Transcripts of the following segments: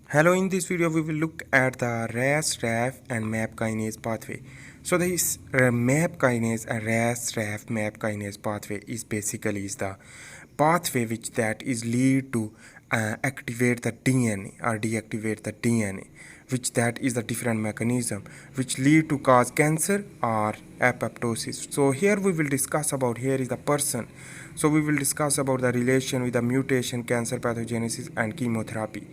Hello, in this video we will look at the RAS, RAF and MAP kinase pathway. So this MAP kinase and RAS, RAF, MAP kinase pathway is basically the pathway which that is lead to activate the DNA or deactivate the DNA, which that is the different mechanism which lead to cause cancer or apoptosis. So here we will discuss about here is the person. So we will discuss about the relation with the mutation, cancer pathogenesis and chemotherapy.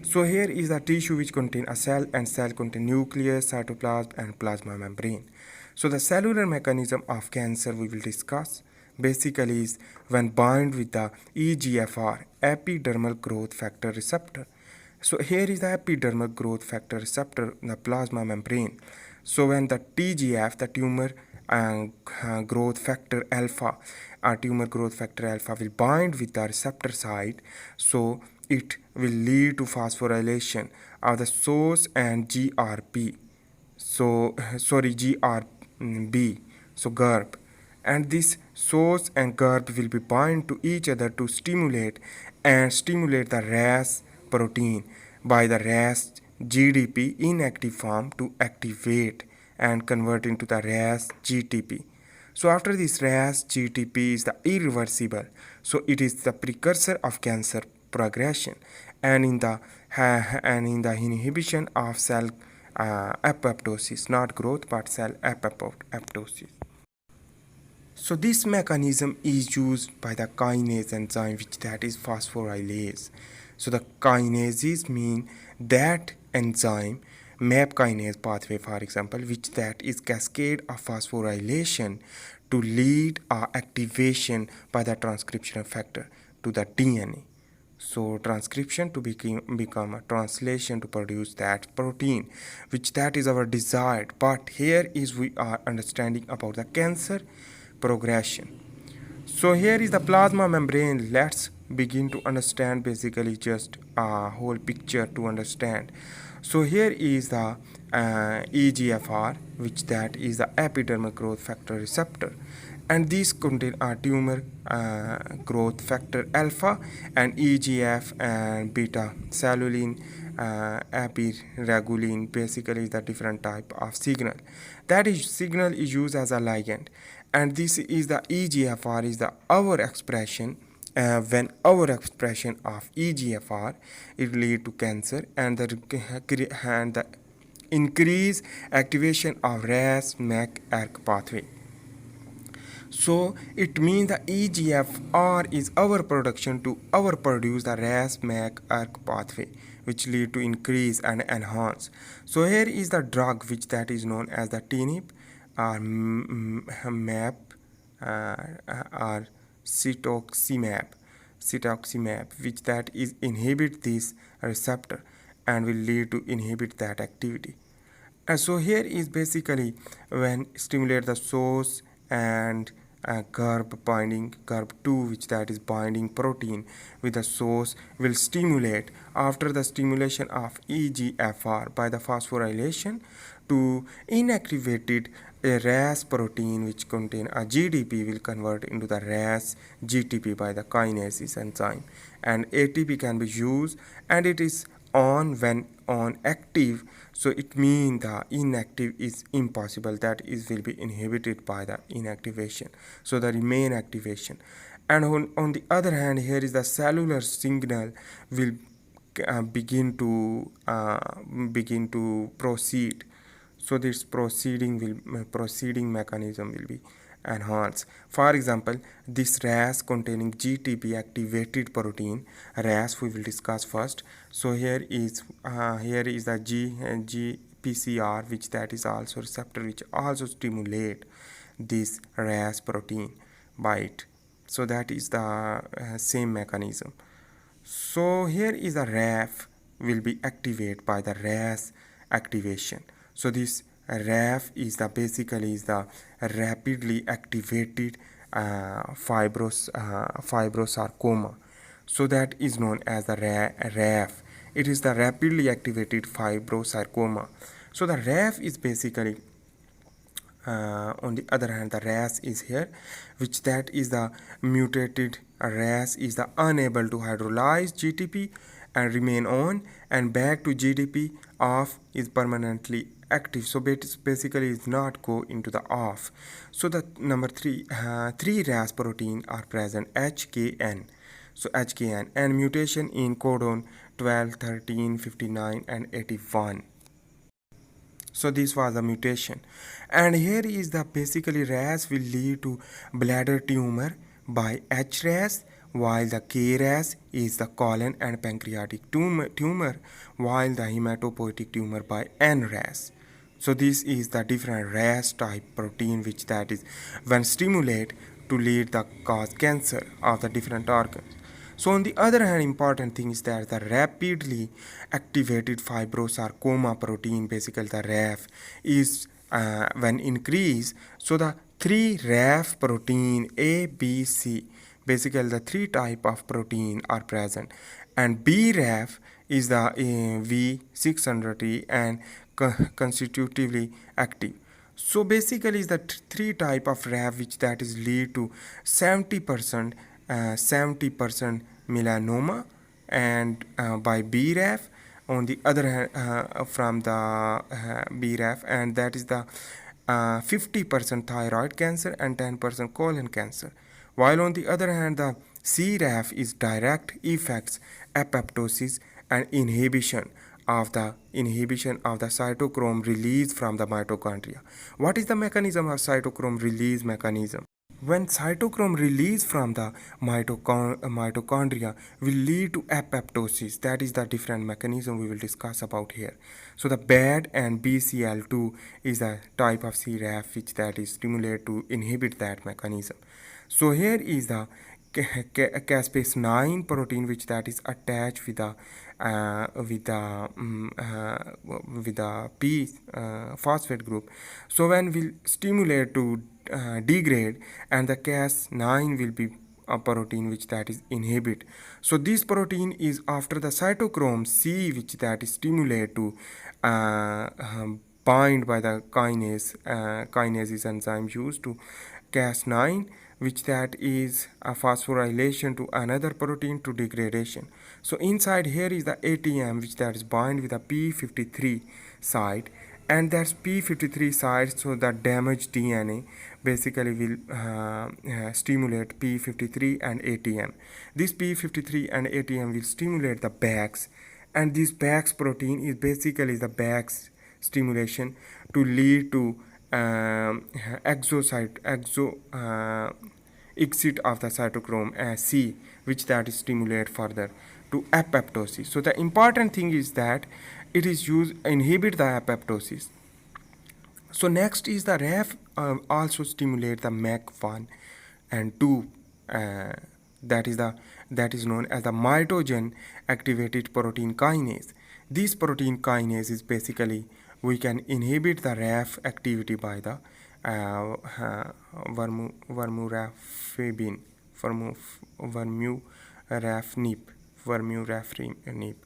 So here is the tissue which contain a cell, and cell contain nucleus, cytoplasm and plasma membrane. So the cellular mechanism of cancer we will discuss basically is when bind with the EGFR, epidermal growth factor receptor. So here is the epidermal growth factor receptor in the plasma membrane. So when the TGF, the tumor growth factor alpha, tumor growth factor alpha will bind with the receptor site, so it will lead to phosphorylation of the source and GRP. So sorry, GRB. So GERB, and this source and GERB will be bind to each other to stimulate the RAS protein by the RAS GDP inactive form to activate and convert into the RAS GTP. So after this RAS GTP is the irreversible. So it is the precursor of cancer progression and in the inhibition of cell apoptosis, not growth but cell apoptosis. So this mechanism is used by the kinase enzyme, which that is phosphorylase. So the kinases mean that enzyme, MAP kinase pathway for example, which that is cascade of phosphorylation to lead activation by the transcription factor to the DNA. So transcription to become a translation to produce that protein, which that is our desired. But here is we are understanding about the cancer progression. So here is the plasma membrane. Let's begin to understand basically just a whole picture to understand. So here is the EGFR, which that is the epidermal growth factor receptor, and these contain a tumor growth factor alpha and EGF and beta cellulin, epiregulin basically is the different type of signal. That is signal is used as a ligand, and this is the EGFR is the our expression. When our expression of EGFR it lead to cancer, and the increase activation of RAS MAC ERK pathway. So it means the EGFR is our production to our produce the RAS MAC ERK pathway, which lead to increase and enhance. So here is the drug which that is known as the TNIP or MAP or Cytochrome, which that is inhibit this receptor and will lead to inhibit that activity. And so here is basically when stimulate the source and GERB binding, GERB2, which that is binding protein with the source will stimulate after the stimulation of EGFR by the phosphorylation to inactivated a RAS protein which contain a GDP will convert into the RAS GTP by the kinases enzyme, and ATP can be used, and it is on when on active, so it means the inactive is impossible, that is will be inhibited by the inactivation, so the remain activation. And on the other hand, here is the cellular signal will begin to proceed. So this proceeding mechanism will be enhanced. For example, this RAS containing GTP activated protein, RAS we will discuss first. So here is the GPCR, which that is also receptor which also stimulate this RAS protein by it. So that is the same mechanism. So here is the RAF will be activated by the RAS activation. So this RAF is the basically is the rapidly activated fibrosarcoma. So that is known as the RAF. It is the rapidly activated fibrosarcoma. So the RAF is basically on the other hand, the RAS is here, which that is the mutated RAS is the unable to hydrolyze GTP and remain on, and back to GDP off is permanently active. So basically is not go into the off. So the number three RAS protein are present, HKN. So HKN and mutation in codon 12, 13, 59 and 81. So this was the mutation, and here is the basically RAS will lead to bladder tumor by HRAS, while the KRAS is the colon and pancreatic tumor, while the hematopoietic tumor by NRAS. So this is the different RAS type protein which that is when stimulate to lead the cause cancer of the different organs. So on the other hand, important thing is that the rapidly activated fibrosarcoma protein, basically the RAF, is when increased. So the three RAF protein A, B, C, basically the three type of protein are present, and BRAF is the V600E and constitutively active. So basically is the three type of RAF which that is lead to 70% 70% melanoma, and by BRAF on the other hand from the BRAF, and that is the 50% thyroid cancer and 10% colon cancer, while on the other hand the CRAF is direct effects apoptosis and inhibition of the cytochrome release from the mitochondria. What is the mechanism of cytochrome release mechanism? When cytochrome release from the mitochondria will lead to apoptosis. That is the different mechanism we will discuss about here. So the BAD and BCL2 is a type of CRAF which that is stimulate to inhibit that mechanism. So here is the caspase 9 protein which that is attached with the P phosphate group. So when we stimulate to degrade, and the Cas9 will be a protein which that is inhibit. So this protein is after the cytochrome C which that is stimulate to bind by the kinase is enzyme used to Cas9, which that is a phosphorylation to another protein to degradation. So inside here is the ATM which that is bind with a P53 site, and that's P53 site, so the damaged DNA basically will stimulate P53 and ATM. This P53 and ATM will stimulate the BAX, and this BAX protein is basically the BAX stimulation to lead to exit of the cytochrome C, which that is stimulate further to apoptosis. So the important thing is that it is used inhibit the apoptosis. So next is the RAF also stimulate the MAC1 and 2 that is known as the mitogen activated protein kinase. This protein kinase is basically we can inhibit the RAF activity by the vermurafenib.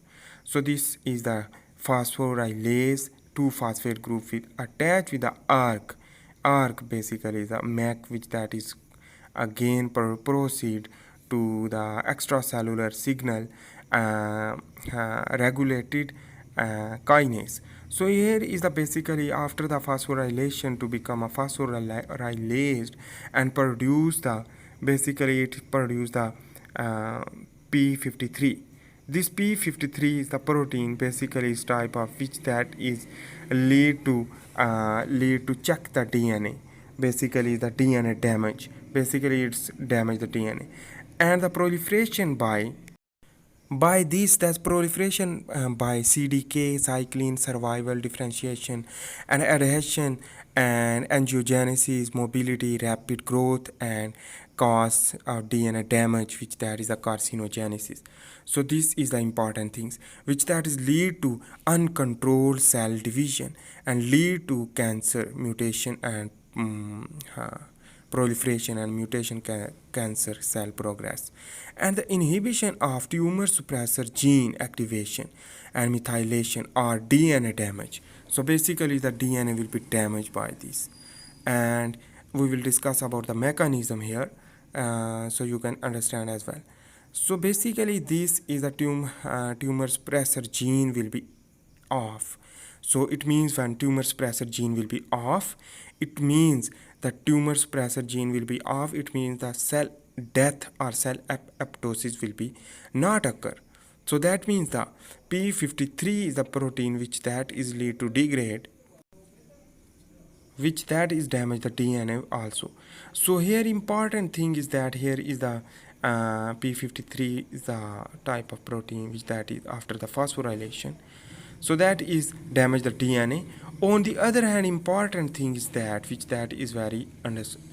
So this is the phosphorylase 2-phosphate group with attached with the ARC basically the MAC which that is again proceed to the extracellular signal regulated kinase. So here is the basically after the phosphorylation to become a phosphorylazed and produce the basically it produce the P53. This P53 is the protein basically is type of which that is lead to check the DNA, basically the DNA damage, basically it's damage the DNA, and the proliferation by this, that's proliferation by CDK, cyclin, survival, differentiation, and adhesion, and angiogenesis, mobility, rapid growth, and cause of DNA damage, which that is the carcinogenesis. So this is the important things, which that is lead to uncontrolled cell division and lead to cancer, mutation, and proliferation and mutation cancer cell progress, and the inhibition of tumor suppressor gene activation and methylation or DNA damage. So basically the DNA will be damaged by this, and we will discuss about the mechanism here so you can understand as well. So basically this is a tumor suppressor gene will be off. So it means when tumor suppressor gene will be off, it means the tumor suppressor gene will be off. It means the cell death or cell apoptosis will be not occur. So that means the P53 is the protein which that is lead to degrade, which that is damage the DNA also. So here important thing is that here is the P53 is the type of protein which that is after the phosphorylation. So that is damage the DNA. On the other hand, important thing is that which that is very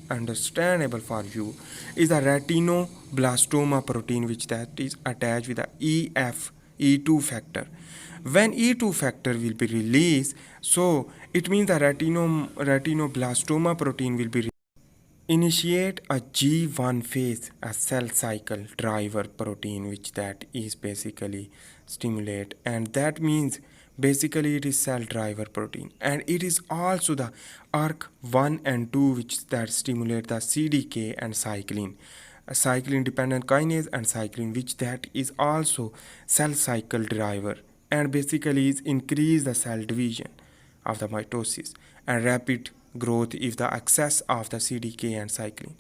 understandable for you is the retinoblastoma protein which that is attached with the E2 factor. When E2 factor will be released, so it means the retinoblastoma protein will be initiate a G1 phase, a cell cycle driver protein which that is basically stimulate, and that means basically it is cell driver protein, and it is also the ARC1 and 2 which that stimulate the CDK and cyclin, a cyclin dependent kinase and cyclin which that is also cell cycle driver, and basically is increase the cell division of the mitosis and rapid growth if the excess of the CDK and cyclin.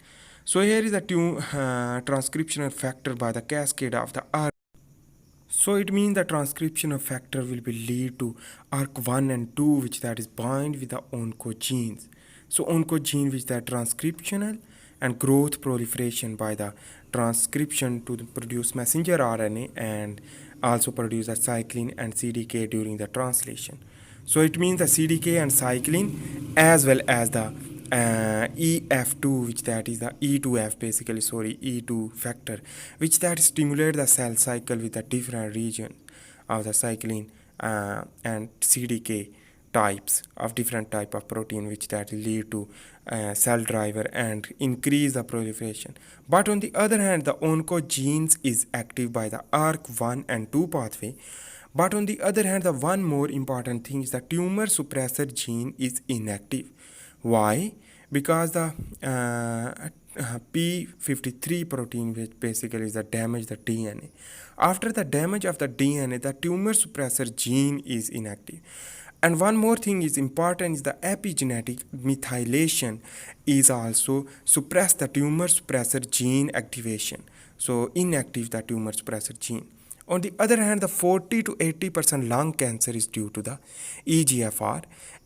So here is the transcriptional factor by the cascade of the ARC. So it means the transcriptional factor will be lead to ARC1 and 2 which that is bind with the oncogenes. So oncogene which that transcriptional and growth proliferation by the transcription to produce messenger RNA and also produce a cyclin and CDK during the translation. So it means the CDK and cyclin as well as the EF2 which that is the E2F basically E2 factor which that stimulate the cell cycle with a different region of the cyclin and CDK types of different type of protein which that lead to cell driver and increase the proliferation. But on the other hand, the oncogenes is active by the ARC1 and 2 pathway. But on the other hand, the one more important thing is the tumor suppressor gene is inactive. Why? Because the P53 protein which basically is the damage the DNA. After the damage of the DNA, the tumor suppressor gene is inactive. And one more thing is important is the epigenetic methylation is also suppress the tumor suppressor gene activation. So inactive the tumor suppressor gene. On the other hand, the 40 to 80% lung cancer is due to the EGFR,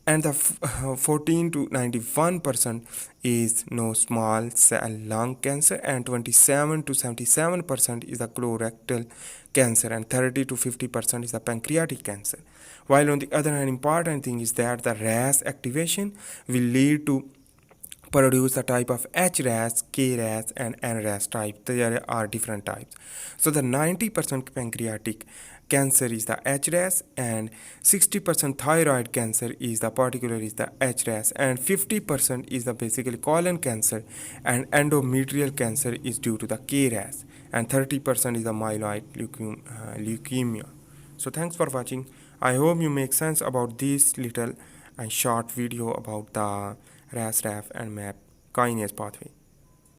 and the 14 to 91% is no small cell lung cancer, and 27 to 77% is the colorectal cancer, and 30 to 50% is the pancreatic cancer. While on the other hand, important thing is that the RAS activation will lead to produce a type of HRAS, KRAS and NRAS type. There are different types. So the 90% pancreatic cancer is the HRAS, and 60% thyroid cancer is the particularly is the HRAS, and 50% is the basically colon cancer, and endometrial cancer is due to the KRAS, and 30% is the myeloid leukemia. So thanks for watching. I hope you make sense about this little and short video about the RAS, RAF and MAP kinase pathway.